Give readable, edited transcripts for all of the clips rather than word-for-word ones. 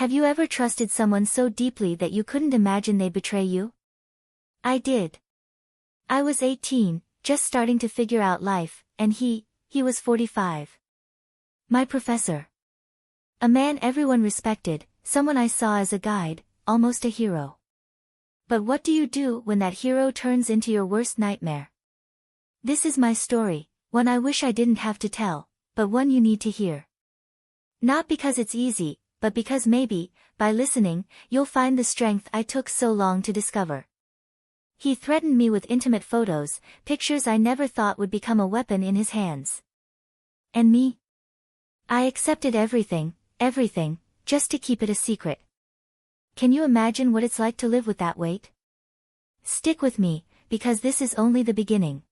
Have you ever trusted someone so deeply that you couldn't imagine they'd betray you? I did. I was 18, just starting to figure out life, and he was 45. My professor. A man everyone respected, someone I saw as a guide, almost a hero. But what do you do when that hero turns into your worst nightmare? This is my story, one I wish I didn't have to tell, but one you need to hear. Not because it's easy, but because maybe, by listening, you'll find the strength I took so long to discover. He threatened me with intimate photos, pictures I never thought would become a weapon in his hands. And me? I accepted everything, just to keep it a secret. Can you imagine what it's like to live with that weight? Stick with me, because this is only the beginning.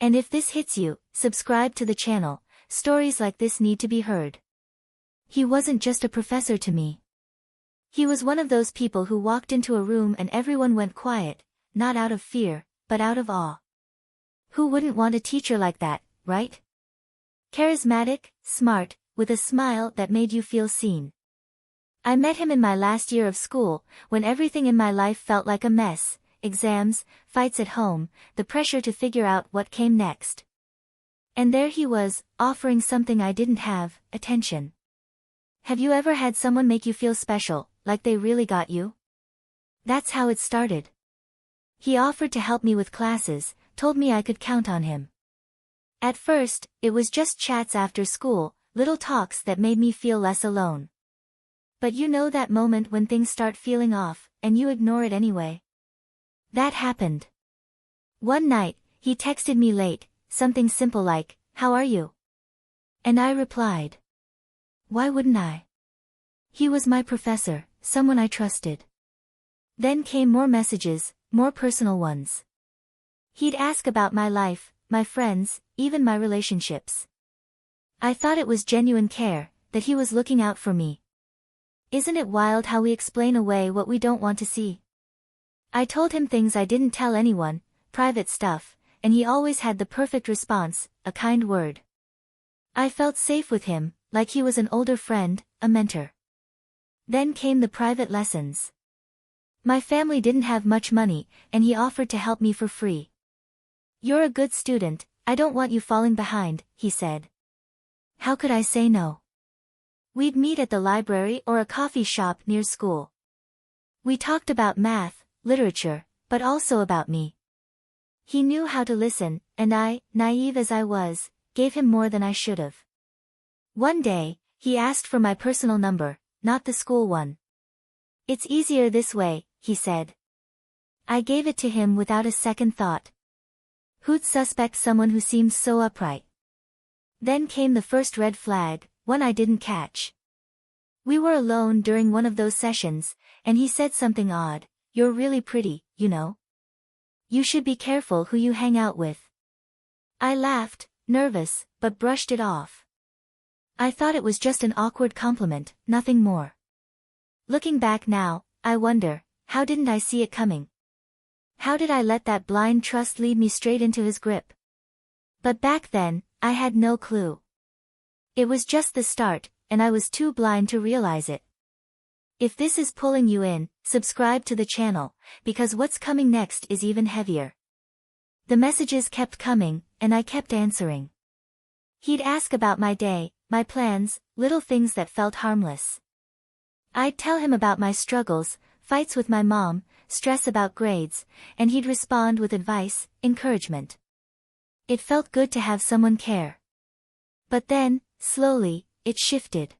And if this hits you, subscribe to the channel, stories like this need to be heard. He wasn't just a professor to me. He was one of those people who walked into a room and everyone went quiet, not out of fear, but out of awe. Who wouldn't want a teacher like that, right? Charismatic, smart, with a smile that made you feel seen. I met him in my last year of school, when everything in my life felt like a mess, exams, fights at home, the pressure to figure out what came next. And there he was, offering something I didn't have, attention. Have you ever had someone make you feel special, like they really got you? That's how it started. He offered to help me with classes, told me I could count on him. At first, it was just chats after school, little talks that made me feel less alone. But you know that moment when things start feeling off, and you ignore it anyway? That happened. One night, he texted me late, something simple like, "How are you?" And I replied. Why wouldn't I? He was my professor, someone I trusted. Then came more messages, more personal ones. He'd ask about my life, my friends, even my relationships. I thought it was genuine care, that he was looking out for me. Isn't it wild how we explain away what we don't want to see? I told him things I didn't tell anyone, private stuff, and he always had the perfect response, a kind word. I felt safe with him, like he was an older friend, a mentor. Then came the private lessons. My family didn't have much money, and he offered to help me for free. "You're a good student, I don't want you falling behind," he said. How could I say no? We'd meet at the library or a coffee shop near school. We talked about math, literature, but also about me. He knew how to listen, and I, naive as I was, gave him more than I should have. One day, he asked for my personal number, not the school one. "It's easier this way," he said. I gave it to him without a second thought. Who'd suspect someone who seemed so upright? Then came the first red flag, one I didn't catch. We were alone during one of those sessions, and he said something odd. "You're really pretty, you know. You should be careful who you hang out with." I laughed, nervous, but brushed it off. I thought it was just an awkward compliment, nothing more. Looking back now, I wonder, how didn't I see it coming? How did I let that blind trust lead me straight into his grip? But back then, I had no clue. It was just the start, and I was too blind to realize it. If this is pulling you in, subscribe to the channel, because what's coming next is even heavier. The messages kept coming, and I kept answering. He'd ask about my day, my plans, little things that felt harmless. I'd tell him about my struggles, fights with my mom, stress about grades, and he'd respond with advice, encouragement. It felt good to have someone care. But then, slowly, it shifted.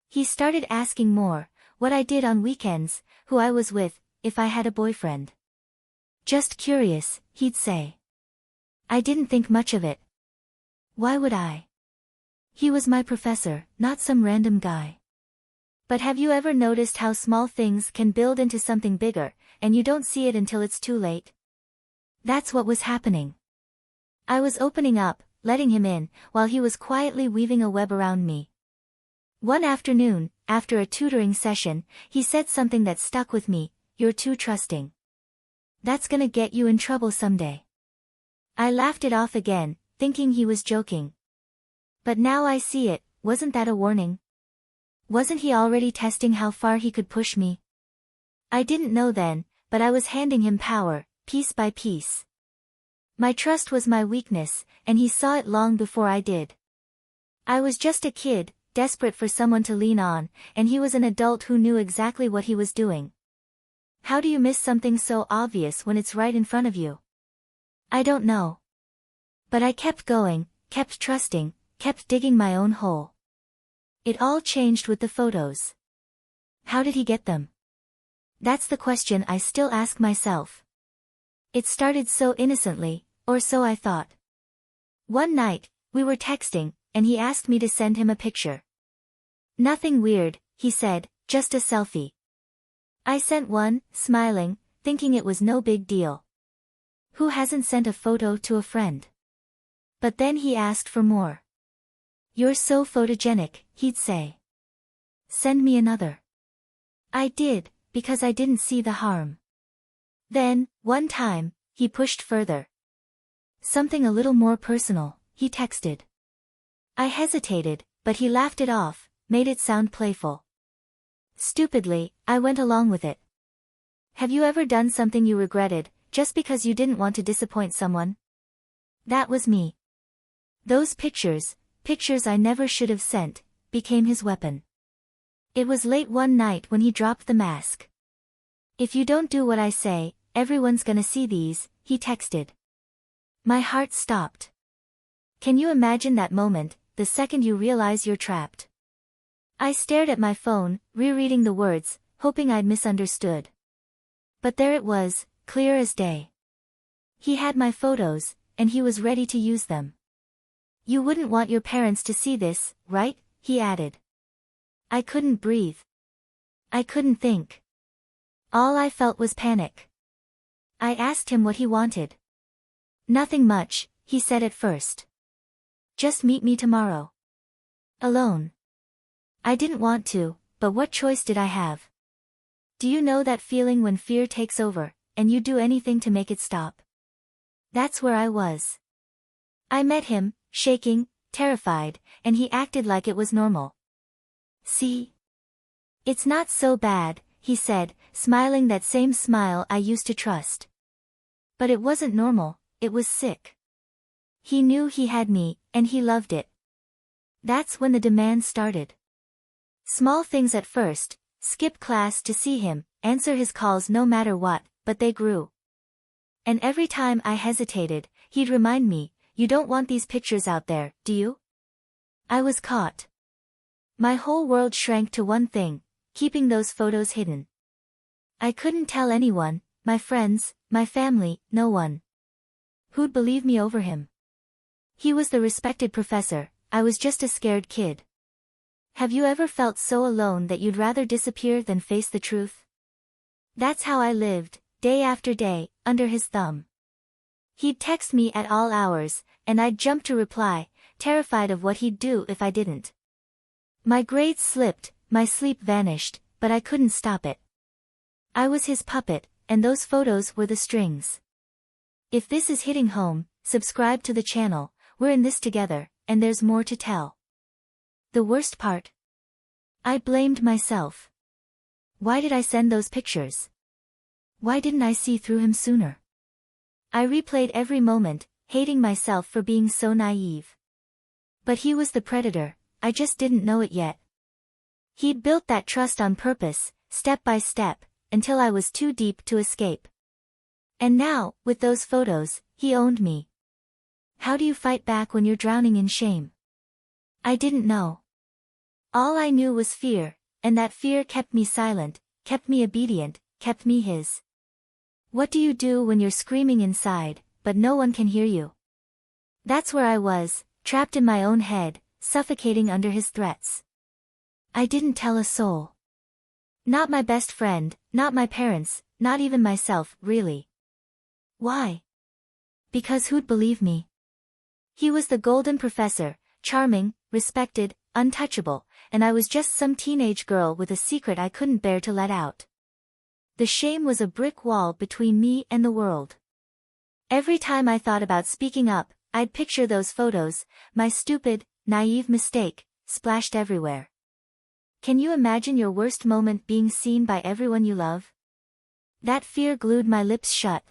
He started asking more, what I did on weekends, who I was with, if I had a boyfriend. "Just curious," he'd say. I didn't think much of it. Why would I? He was my professor, not some random guy. But have you ever noticed how small things can build into something bigger, and you don't see it until it's too late? That's what was happening. I was opening up, letting him in, while he was quietly weaving a web around me. One afternoon, after a tutoring session, he said something that stuck with me. "You're too trusting. That's gonna get you in trouble someday." I laughed it off again, thinking he was joking. But now I see it, wasn't that a warning? Wasn't he already testing how far he could push me? I didn't know then, but I was handing him power, piece by piece. My trust was my weakness, and he saw it long before I did. I was just a kid, desperate for someone to lean on, and he was an adult who knew exactly what he was doing. How do you miss something so obvious when it's right in front of you? I don't know. But I kept going, kept trusting, kept digging my own hole. It all changed with the photos. How did he get them? That's the question I still ask myself. It started so innocently, or so I thought. One night, we were texting, and he asked me to send him a picture. Nothing weird, he said, just a selfie. I sent one, smiling, thinking it was no big deal. Who hasn't sent a photo to a friend? But then he asked for more. You're so photogenic, he'd say. Send me another. I did, because I didn't see the harm. Then, one time, he pushed further. Something a little more personal, he texted. I hesitated, but he laughed it off, made it sound playful. Stupidly, I went along with it. Have you ever done something you regretted, just because you didn't want to disappoint someone? That was me. Those pictures I never should have sent, became his weapon. It was late one night when he dropped the mask. If you don't do what I say, everyone's gonna see these, he texted. My heart stopped. Can you imagine that moment, the second you realize you're trapped? I stared at my phone, rereading the words, hoping I'd misunderstood. But there it was, clear as day. He had my photos, and he was ready to use them. You wouldn't want your parents to see this, right? He added. I couldn't breathe. I couldn't think. All I felt was panic. I asked him what he wanted. Nothing much, he said at first. Just meet me tomorrow. Alone. I didn't want to, but what choice did I have? Do you know that feeling when fear takes over, and you do anything to make it stop? That's where I was. I met him, shaking, terrified, and he acted like it was normal. See? It's not so bad, he said, smiling that same smile I used to trust. But it wasn't normal, it was sick. He knew he had me, and he loved it. That's when the demand started. Small things at first, skip class to see him, answer his calls no matter what, but they grew. And every time I hesitated, he'd remind me, you don't want these pictures out there, do you? I was caught. My whole world shrank to one thing, keeping those photos hidden. I couldn't tell anyone, my friends, my family, no one. Who'd believe me over him? He was the respected professor, I was just a scared kid. Have you ever felt so alone that you'd rather disappear than face the truth? That's how I lived, day after day, under his thumb. He'd text me at all hours, and I'd jump to reply, terrified of what he'd do if I didn't. My grades slipped, my sleep vanished, but I couldn't stop it. I was his puppet, and those photos were the strings. If this is hitting home, subscribe to the channel, we're in this together, and there's more to tell. The worst part? I blamed myself. Why did I send those pictures? Why didn't I see through him sooner? I replayed every moment, hating myself for being so naive. But he was the predator, I just didn't know it yet. He'd built that trust on purpose, step by step, until I was too deep to escape. And now, with those photos, he owned me. How do you fight back when you're drowning in shame? I didn't know. All I knew was fear, and that fear kept me silent, kept me obedient, kept me his. What do you do when you're screaming inside, but no one can hear you? That's where I was, trapped in my own head, suffocating under his threats. I didn't tell a soul. Not my best friend, not my parents, not even myself, really. Why? Because who'd believe me? He was the golden professor, charming, respected, untouchable, and I was just some teenage girl with a secret I couldn't bear to let out. The shame was a brick wall between me and the world. Every time I thought about speaking up, I'd picture those photos, my stupid, naive mistake, splashed everywhere. Can you imagine your worst moment being seen by everyone you love? That fear glued my lips shut.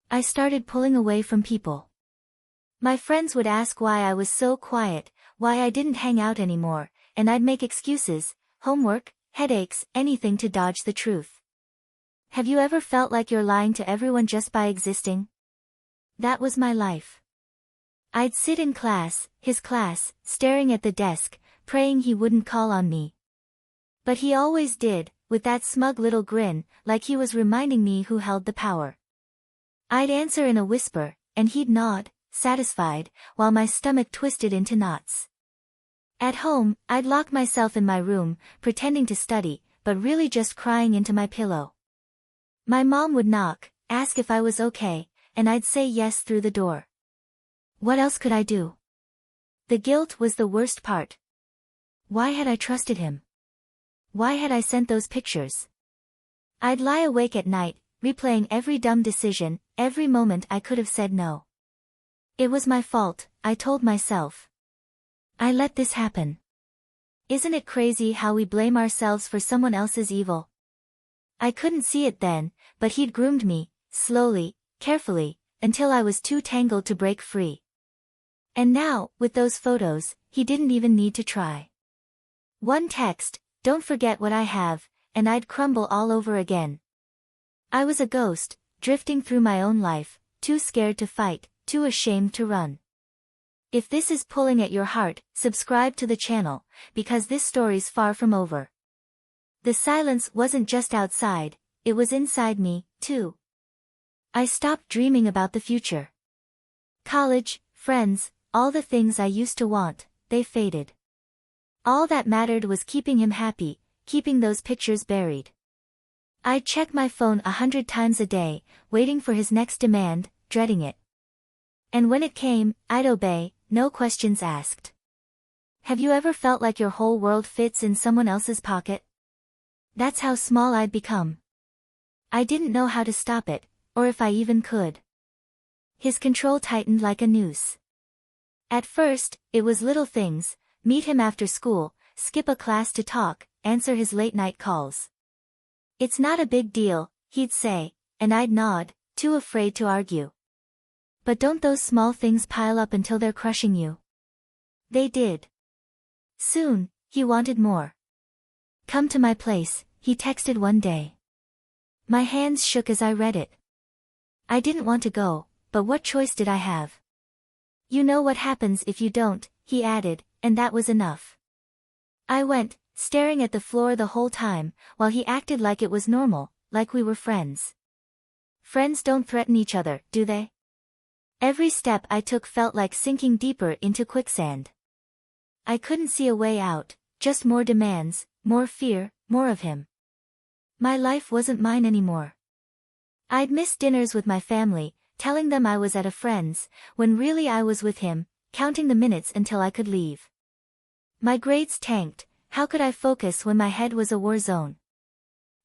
I started pulling away from people. My friends would ask why I was so quiet, why I didn't hang out anymore, and I'd make excuses, homework, headaches, anything to dodge the truth. Have you ever felt like you're lying to everyone just by existing? That was my life. I'd sit in class, his class, staring at the desk, praying he wouldn't call on me. But he always did, with that smug little grin, like he was reminding me who held the power. I'd answer in a whisper, and he'd nod, satisfied, while my stomach twisted into knots. At home, I'd lock myself in my room, pretending to study, but really just crying into my pillow. My mom would knock, ask if I was okay, and I'd say yes through the door. What else could I do? The guilt was the worst part. Why had I trusted him? Why had I sent those pictures? I'd lie awake at night, replaying every dumb decision, every moment I could have said no. It was my fault, I told myself. I let this happen. Isn't it crazy how we blame ourselves for someone else's evil? I couldn't see it then, but he'd groomed me, slowly, carefully, until I was too tangled to break free. And now, with those photos, he didn't even need to try. One text, "Don't forget what I have," and I'd crumble all over again. I was a ghost, drifting through my own life, too scared to fight, too ashamed to run. If this is pulling at your heart, subscribe to the channel, because this story's far from over. The silence wasn't just outside, it was inside me, too. I stopped dreaming about the future. College, friends, all the things I used to want, they faded. All that mattered was keeping him happy, keeping those pictures buried. I'd check my phone 100 times a day, waiting for his next demand, dreading it. And when it came, I'd obey, no questions asked. Have you ever felt like your whole world fits in someone else's pocket? That's how small I'd become. I didn't know how to stop it, or if I even could. His control tightened like a noose. At first, it was little things: meet him after school, skip a class to talk, answer his late-night calls. "It's not a big deal," he'd say, and I'd nod, too afraid to argue. But don't those small things pile up until they're crushing you? They did. Soon, he wanted more. "Come to my place," he texted one day. My hands shook as I read it. I didn't want to go, but what choice did I have? "You know what happens if you don't," he added, and that was enough. I went, staring at the floor the whole time, while he acted like it was normal, like we were friends. Friends don't threaten each other, do they? Every step I took felt like sinking deeper into quicksand. I couldn't see a way out, just more demands, more fear, more of him. My life wasn't mine anymore. I'd miss dinners with my family, telling them I was at a friend's, when really I was with him, counting the minutes until I could leave. My grades tanked, how could I focus when my head was a war zone?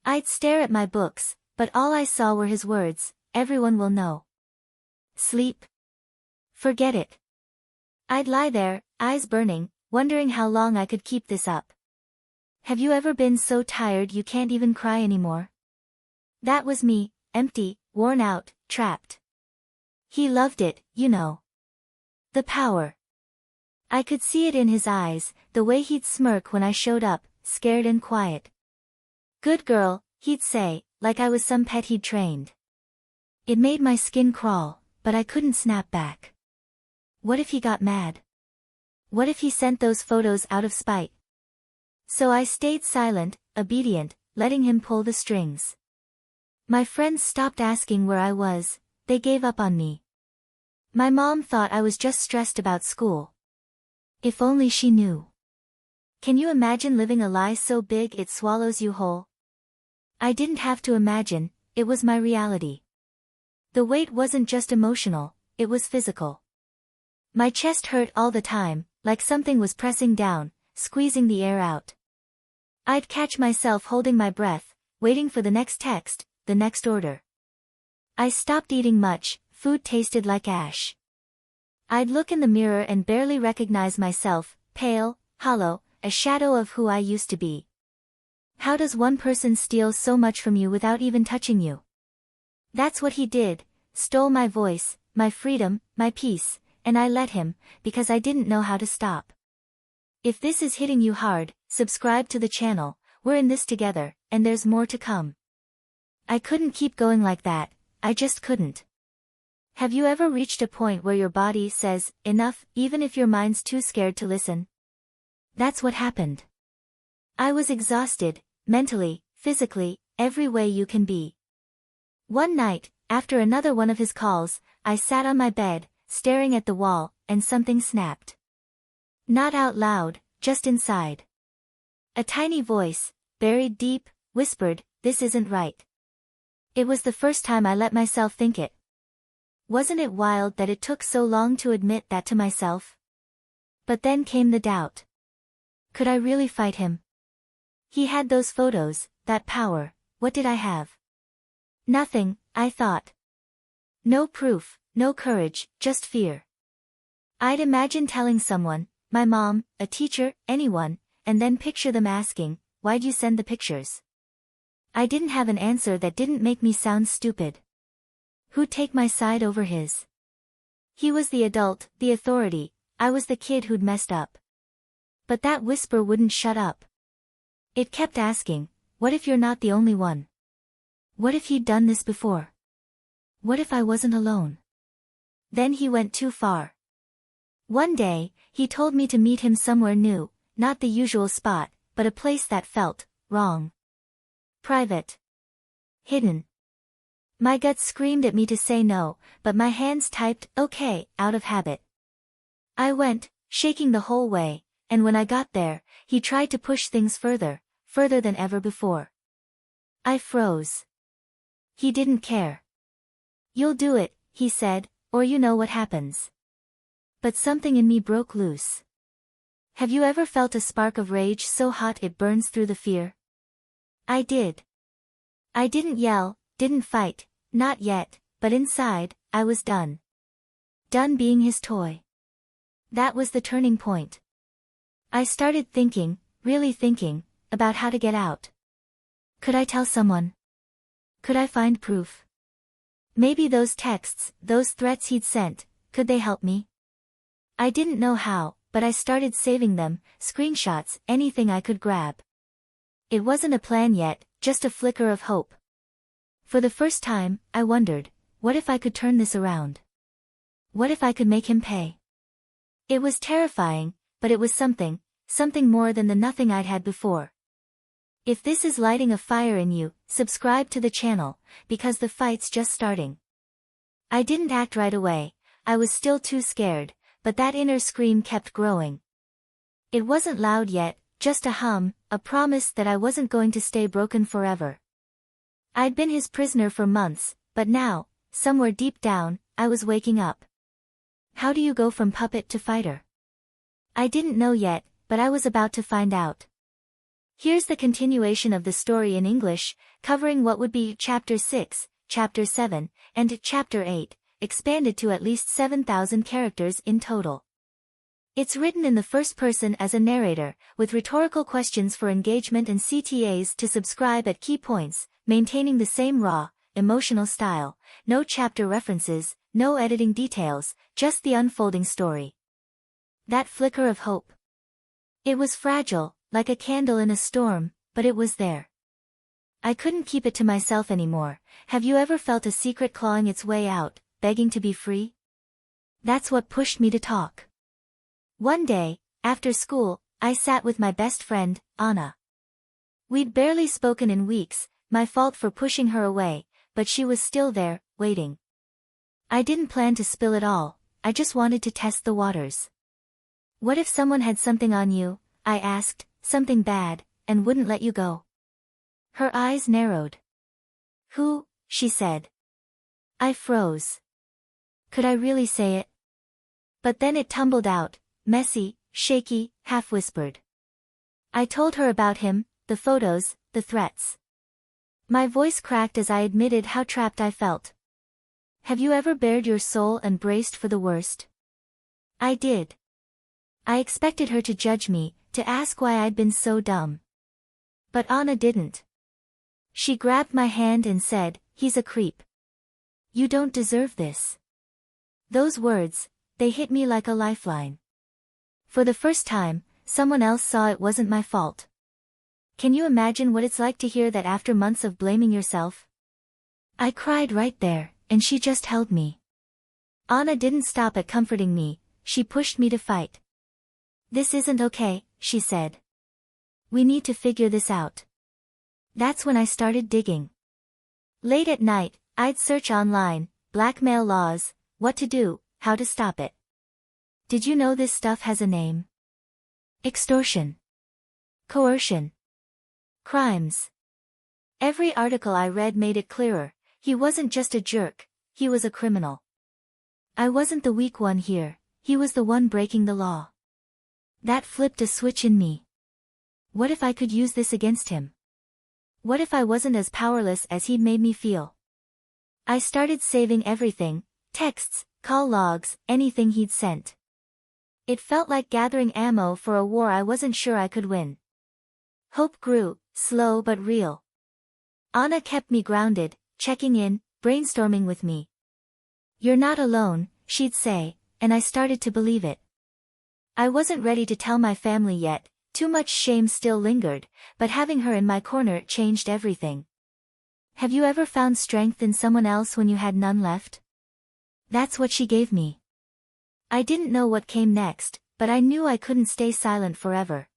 I'd stare at my books, but all I saw were his words, "Everyone will know." Sleep? Forget it. I'd lie there, eyes burning, wondering how long I could keep this up. Have you ever been so tired you can't even cry anymore? That was me, empty, worn out, trapped. He loved it, you know. The power. I could see it in his eyes, the way he'd smirk when I showed up, scared and quiet. "Good girl," he'd say, like I was some pet he'd trained. It made my skin crawl, but I couldn't snap back. What if he got mad? What if he sent those photos out of spite? So I stayed silent, obedient, letting him pull the strings. My friends stopped asking where I was, they gave up on me. My mom thought I was just stressed about school. If only she knew. Can you imagine living a lie so big it swallows you whole? I didn't have to imagine, it was my reality. The weight wasn't just emotional, it was physical. My chest hurt all the time, like something was pressing down, squeezing the air out. I'd catch myself holding my breath, waiting for the next text, the next order. I stopped eating much, food tasted like ash. I'd look in the mirror and barely recognize myself, pale, hollow, a shadow of who I used to be. How does one person steal so much from you without even touching you? That's what he did, stole my voice, my freedom, my peace, and I let him, because I didn't know how to stop. If this is hitting you hard, subscribe to the channel, we're in this together, and there's more to come. I couldn't keep going like that, I just couldn't. Have you ever reached a point where your body says, enough, even if your mind's too scared to listen? That's what happened. I was exhausted, mentally, physically, every way you can be. One night, after another one of his calls, I sat on my bed, staring at the wall, and something snapped. Not out loud, just inside. A tiny voice, buried deep, whispered, "This isn't right." It was the first time I let myself think it. Wasn't it wild that it took so long to admit that to myself? But then came the doubt. Could I really fight him? He had those photos, that power, what did I have? Nothing, I thought. No proof, no courage, just fear. I'd imagine telling someone, my mom, a teacher, anyone, and then picture them asking, "Why'd you send the pictures?" I didn't have an answer that didn't make me sound stupid. Who'd take my side over his? He was the adult, the authority, I was the kid who'd messed up. But that whisper wouldn't shut up. It kept asking, what if you're not the only one? What if he'd done this before? What if I wasn't alone? Then he went too far. One day, he told me to meet him somewhere new, not the usual spot, but a place that felt wrong. Private. Hidden. My gut screamed at me to say no, but my hands typed, "Okay," out of habit. I went, shaking the whole way, and when I got there, he tried to push things further, further than ever before. I froze. He didn't care. "You'll do it," he said, "or you know what happens." But something in me broke loose. Have you ever felt a spark of rage so hot it burns through the fear? I did. I didn't yell, didn't fight, not yet, but inside, I was done. Done being his toy. That was the turning point. I started thinking, really thinking, about how to get out. Could I tell someone? Could I find proof? Maybe those texts, those threats he'd sent, could they help me? I didn't know how, but I started saving them, screenshots, anything I could grab. It wasn't a plan yet, just a flicker of hope. For the first time, I wondered, what if I could turn this around? What if I could make him pay? It was terrifying, but it was something more than the nothing I'd had before. If this is lighting a fire in you, subscribe to the channel, because the fight's just starting. I didn't act right away, I was still too scared, but that inner scream kept growing. It wasn't loud yet, just a hum, a promise that I wasn't going to stay broken forever. I'd been his prisoner for months, but now, somewhere deep down, I was waking up. How do you go from puppet to fighter? I didn't know yet, but I was about to find out. Here's the continuation of the story in English, covering what would be Chapter 6, Chapter 7, and Chapter 8, expanded to at least 7,000 characters in total. It's written in the first person as a narrator, with rhetorical questions for engagement and CTAs to subscribe at key points, maintaining the same raw, emotional style, no chapter references, no editing details, just the unfolding story. That flicker of hope. It was fragile, like a candle in a storm, but it was there. I couldn't keep it to myself anymore. Have you ever felt a secret clawing its way out, begging to be free? That's what pushed me to talk. One day, after school, I sat with my best friend, Anna. We'd barely spoken in weeks, my fault for pushing her away, but she was still there, waiting. I didn't plan to spill it all, I just wanted to test the waters. What if someone had something on you, I asked, something bad, and wouldn't let you go? Her eyes narrowed. Who? She said. I froze. Could I really say it? But then it tumbled out, messy, shaky, half-whispered. I told her about him, the photos, the threats. My voice cracked as I admitted how trapped I felt. Have you ever bared your soul and braced for the worst? I did. I expected her to judge me, to ask why I'd been so dumb. But Anna didn't. She grabbed my hand and said, "He's a creep. You don't deserve this." Those words, they hit me like a lifeline. For the first time, someone else saw it wasn't my fault. Can you imagine what it's like to hear that after months of blaming yourself? I cried right there, and she just held me. Anna didn't stop at comforting me, she pushed me to fight. "This isn't okay," she said. "We need to figure this out." That's when I started digging. Late at night, I'd search online, blackmail laws, what to do, how to stop it. Did you know this stuff has a name? Extortion. Coercion. Crimes. Every article I read made it clearer, he wasn't just a jerk, he was a criminal. I wasn't the weak one here, he was the one breaking the law. That flipped a switch in me. What if I could use this against him? What if I wasn't as powerless as he'd made me feel? I started saving everything, texts, call logs, anything he'd sent. It felt like gathering ammo for a war I wasn't sure I could win. Hope grew, slow but real. Anna kept me grounded, checking in, brainstorming with me. "You're not alone," she'd say, and I started to believe it. I wasn't ready to tell my family yet, too much shame still lingered, but having her in my corner changed everything. Have you ever found strength in someone else when you had none left? That's what she gave me. I didn't know what came next, but I knew I couldn't stay silent forever.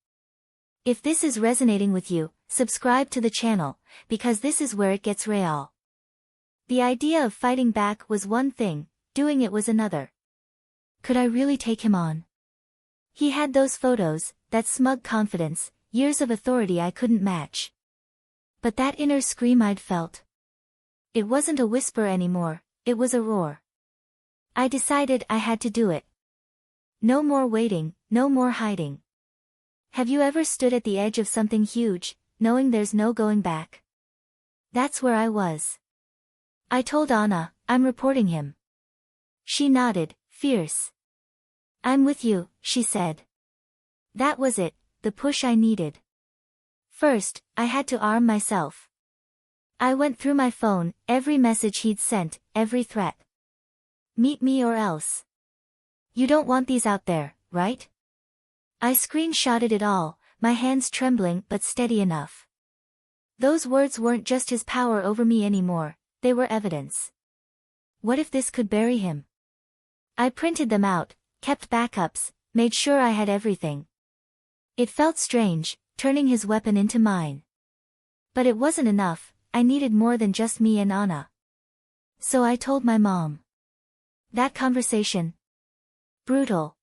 If this is resonating with you, subscribe to the channel, because this is where it gets real. The idea of fighting back was one thing, doing it was another. Could I really take him on? He had those photos, that smug confidence, years of authority I couldn't match. But that inner scream I'd felt. It wasn't a whisper anymore, it was a roar. I decided I had to do it. No more waiting, no more hiding. Have you ever stood at the edge of something huge, knowing there's no going back? That's where I was. I told Anna, "I'm reporting him." She nodded, fierce. "I'm with you," she said. That was it, the push I needed. First, I had to arm myself. I went through my phone, every message he'd sent, every threat. "Meet me or else. You don't want these out there, right?" I screenshotted it all, my hands trembling but steady enough. Those words weren't just his power over me anymore, they were evidence. What if this could bury him? I printed them out, kept backups, made sure I had everything. It felt strange, turning his weapon into mine. But it wasn't enough, I needed more than just me and Anna. So I told my mom. That conversation. Brutal.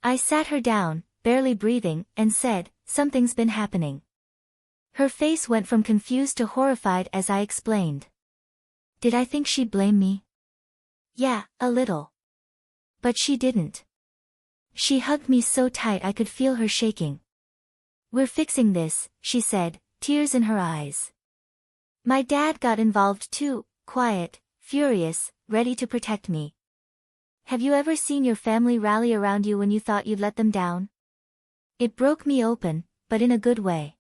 I sat her down, barely breathing, and said, "Something's been happening." Her face went from confused to horrified as I explained. Did I think she'd blame me? Yeah, a little. But she didn't. She hugged me so tight I could feel her shaking. "We're fixing this," she said, tears in her eyes. My dad got involved too, quiet, furious, ready to protect me. Have you ever seen your family rally around you when you thought you'd let them down? It broke me open, but in a good way.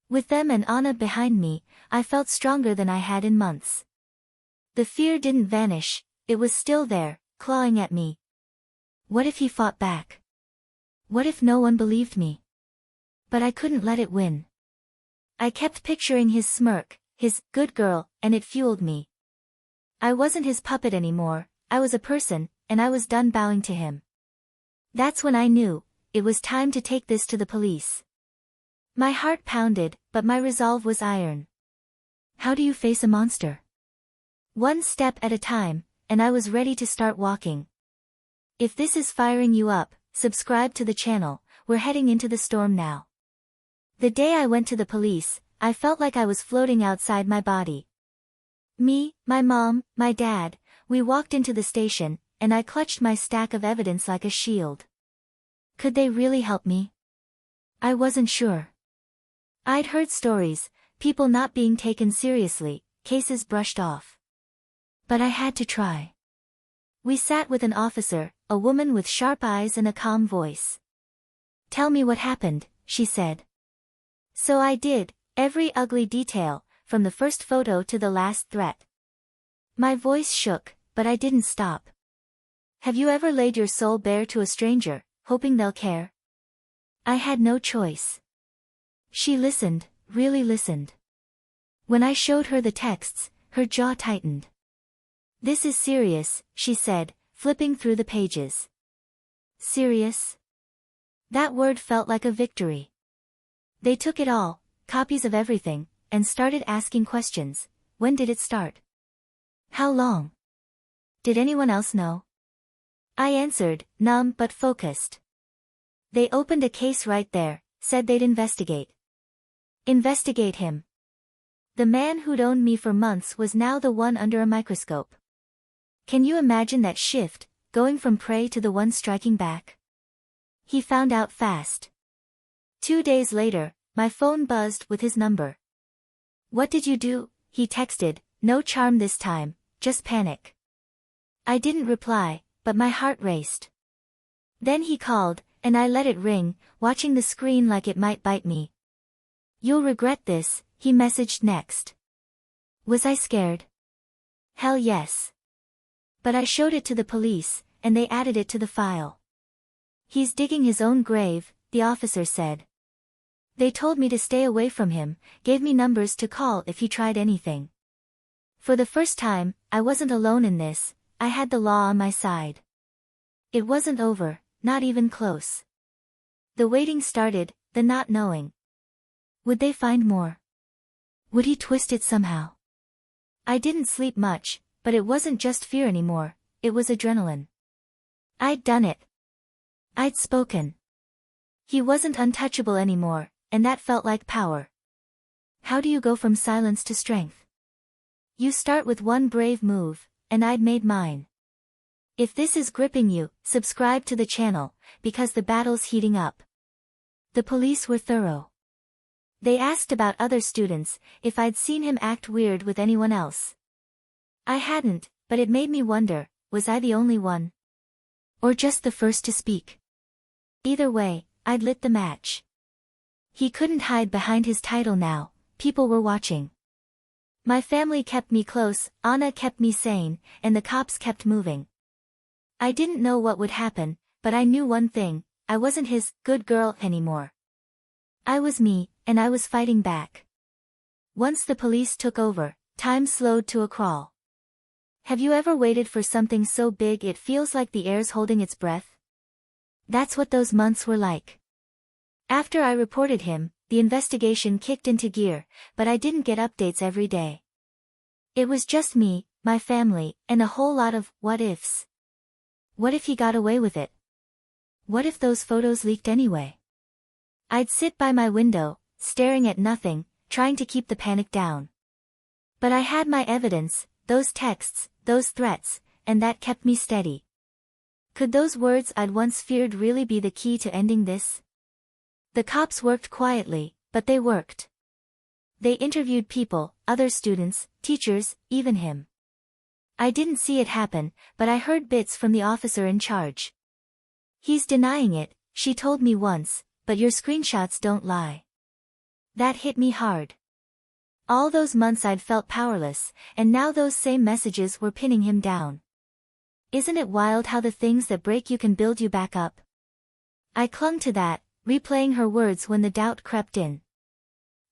With them and Anna behind me, I felt stronger than I had in months. The fear didn't vanish, it was still there, clawing at me. What if he fought back? What if no one believed me? But I couldn't let it win. I kept picturing his smirk, his "good girl," and it fueled me. I wasn't his puppet anymore, I was a person, and I was done bowing to him. That's when I knew, it was time to take this to the police. My heart pounded, but my resolve was iron. How do you face a monster? One step at a time, and I was ready to start walking. If this is firing you up, subscribe to the channel, we're heading into the storm now. The day I went to the police, I felt like I was floating outside my body. Me, my mom, my dad, we walked into the station, and I clutched my stack of evidence like a shield. Could they really help me? I wasn't sure. I'd heard stories, people not being taken seriously, cases brushed off. But I had to try. We sat with an officer, a woman with sharp eyes and a calm voice. Tell me what happened, she said. So I did, every ugly detail, from the first photo to the last threat. My voice shook, but I didn't stop. Have you ever laid your soul bare to a stranger, hoping they'll care? I had no choice. She listened, really listened. When I showed her the texts, her jaw tightened. This is serious, she said, flipping through the pages. Serious? That word felt like a victory. They took it all, copies of everything, and started asking questions. When did it start? How long? Did anyone else know? I answered, numb but focused. They opened a case right there, said they'd investigate. Investigate him. The man who'd owned me for months was now the one under a microscope. Can you imagine that shift, going from prey to the one striking back? He found out fast. 2 days later, my phone buzzed with his number. What did you do? He texted, no charm this time, just panic. I didn't reply, but my heart raced. Then he called, and I let it ring, watching the screen like it might bite me. You'll regret this, he messaged next. Was I scared? Hell yes. But I showed it to the police, and they added it to the file. He's digging his own grave, the officer said. They told me to stay away from him, gave me numbers to call if he tried anything. For the first time, I wasn't alone in this, I had the law on my side. It wasn't over, not even close. The waiting started, the not knowing. Would they find more? Would he twist it somehow? I didn't sleep much, but it wasn't just fear anymore, it was adrenaline. I'd done it. I'd spoken. He wasn't untouchable anymore, and that felt like power. How do you go from silence to strength? You start with one brave move, and I'd made mine. If this is gripping you, subscribe to the channel, because the battle's heating up. The police were thorough. They asked about other students, if I'd seen him act weird with anyone else. I hadn't, but it made me wonder, was I the only one? Or just the first to speak? Either way, I'd lit the match. He couldn't hide behind his title now, people were watching. My family kept me close, Anna kept me sane, and the cops kept moving. I didn't know what would happen, but I knew one thing, I wasn't his good girl anymore. I was me, and I was fighting back. Once the police took over, time slowed to a crawl. Have you ever waited for something so big it feels like the air's holding its breath? That's what those months were like. After I reported him, the investigation kicked into gear, but I didn't get updates every day. It was just me, my family, and a whole lot of what-ifs. What if he got away with it? What if those photos leaked anyway? I'd sit by my window, staring at nothing, trying to keep the panic down. But I had my evidence, those texts, those threats, and that kept me steady. Could those words I'd once feared really be the key to ending this? The cops worked quietly, but they worked. They interviewed people, other students, teachers, even him. I didn't see it happen, but I heard bits from the officer in charge. He's denying it, she told me once, but your screenshots don't lie. That hit me hard. All those months I'd felt powerless, and now those same messages were pinning him down. Isn't it wild how the things that break you can build you back up? I clung to that, replaying her words when the doubt crept in.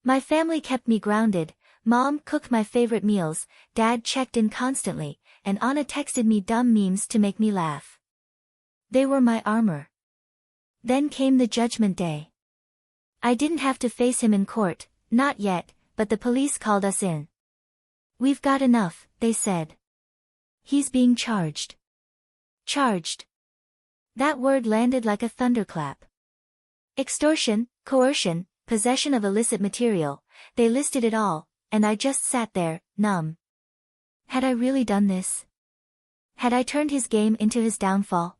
My family kept me grounded, Mom cooked my favorite meals, Dad checked in constantly, and Anna texted me dumb memes to make me laugh. They were my armor. Then came the judgment day. I didn't have to face him in court, not yet, but the police called us in. We've got enough, they said. He's being charged. Charged. That word landed like a thunderclap. Extortion, coercion, possession of illicit material, they listed it all, and I just sat there, numb. Had I really done this? Had I turned his game into his downfall?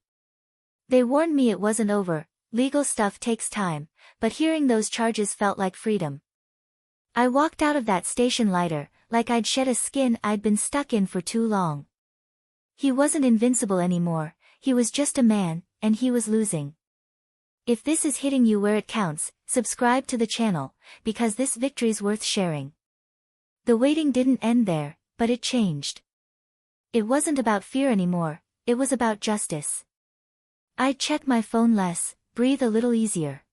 They warned me it wasn't over, legal stuff takes time, but hearing those charges felt like freedom. I walked out of that station lighter, like I'd shed a skin I'd been stuck in for too long. He wasn't invincible anymore, he was just a man, and he was losing. If this is hitting you where it counts, subscribe to the channel, because this victory's worth sharing. The waiting didn't end there, but it changed. It wasn't about fear anymore, it was about justice. I'd check my phone less, breathe a little easier.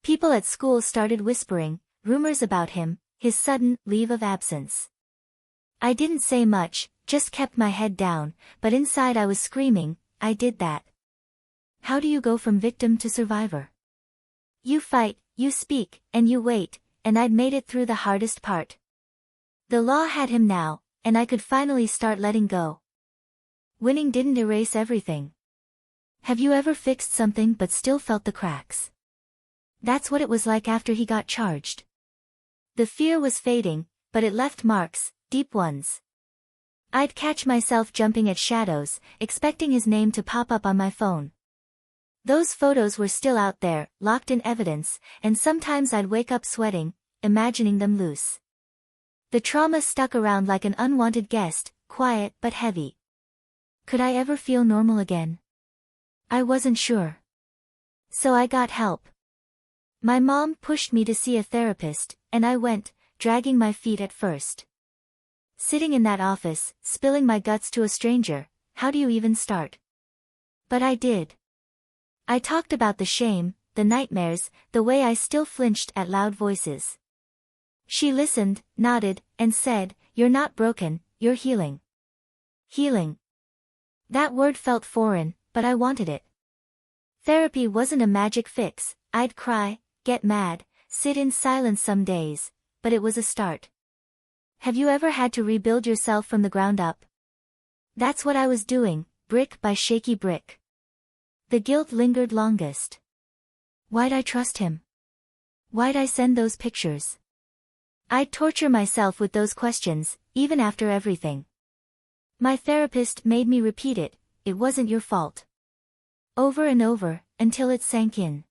People at school started whispering, rumors about him, his sudden leave of absence. I didn't say much, just kept my head down, but inside I was screaming, I did that. How do you go from victim to survivor? You fight, you speak, and you wait, and I'd made it through the hardest part. The law had him now, and I could finally start letting go. Winning didn't erase everything. Have you ever fixed something but still felt the cracks? That's what it was like after he got charged. The fear was fading, but it left marks, deep ones. I'd catch myself jumping at shadows, expecting his name to pop up on my phone. Those photos were still out there, locked in evidence, and sometimes I'd wake up sweating, imagining them loose. The trauma stuck around like an unwanted guest, quiet but heavy. Could I ever feel normal again? I wasn't sure. So I got help. My mom pushed me to see a therapist, and I went, dragging my feet at first. Sitting in that office, spilling my guts to a stranger, how do you even start? But I did. I talked about the shame, the nightmares, the way I still flinched at loud voices. She listened, nodded, and said, "You're not broken, you're healing." Healing. That word felt foreign, but I wanted it. Therapy wasn't a magic fix. I'd cry, get mad, sit in silence some days, but it was a start. Have you ever had to rebuild yourself from the ground up? That's what I was doing, brick by shaky brick. The guilt lingered longest. Why'd I trust him? Why'd I send those pictures? I'd torture myself with those questions, even after everything. My therapist made me repeat it, it wasn't your fault. Over and over, until it sank in.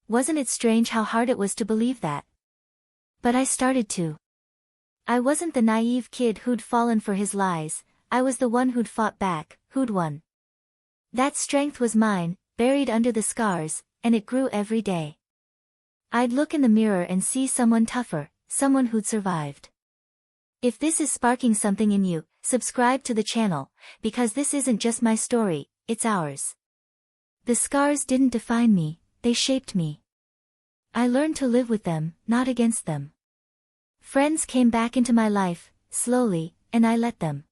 Wasn't it strange how hard it was to believe that? But I started to. I wasn't the naive kid who'd fallen for his lies, I was the one who'd fought back, who'd won. That strength was mine, buried under the scars, and it grew every day. I'd look in the mirror and see someone tougher, someone who'd survived. If this is sparking something in you, subscribe to the channel, because this isn't just my story, it's ours. The scars didn't define me, they shaped me. I learned to live with them, not against them. Friends came back into my life, slowly, and I let them.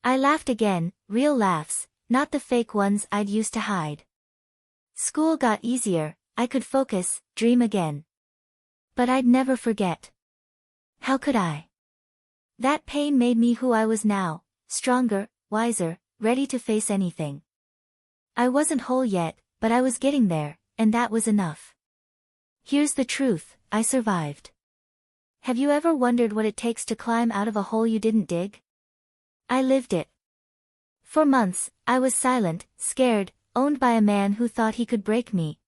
I laughed again, real laughs, not the fake ones I'd used to hide. School got easier, I could focus, dream again. But I'd never forget. How could I? That pain made me who I was now, stronger, wiser, ready to face anything. I wasn't whole yet, but I was getting there, and that was enough. Here's the truth, I survived. Have you ever wondered what it takes to climb out of a hole you didn't dig? I lived it. For months, I was silent, scared, owned by a man who thought he could break me.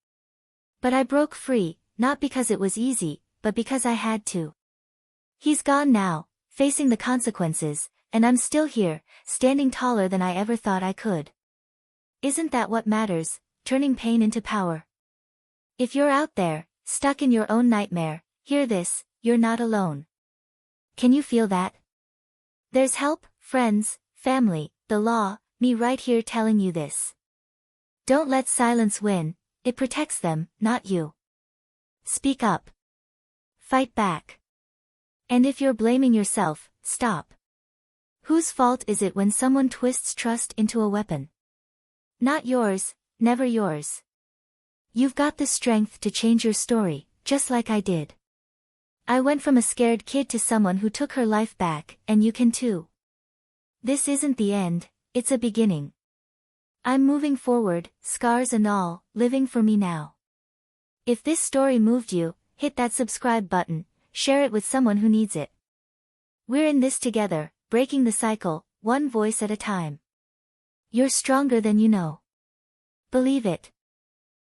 But I broke free, not because it was easy, but because I had to. He's gone now, facing the consequences, and I'm still here, standing taller than I ever thought I could. Isn't that what matters, turning pain into power? If you're out there, stuck in your own nightmare, hear this, you're not alone. Can you feel that? There's help, friends, family, the law, me right here telling you this. Don't let silence win, it protects them, not you. Speak up. Fight back. And if you're blaming yourself, stop. Whose fault is it when someone twists trust into a weapon? Not yours, never yours. You've got the strength to change your story, just like I did. I went from a scared kid to someone who took her life back, and you can too. This isn't the end, it's a beginning. I'm moving forward, scars and all, living for me now. If this story moved you, hit that subscribe button, share it with someone who needs it. We're in this together, breaking the cycle, one voice at a time. You're stronger than you know. Believe it.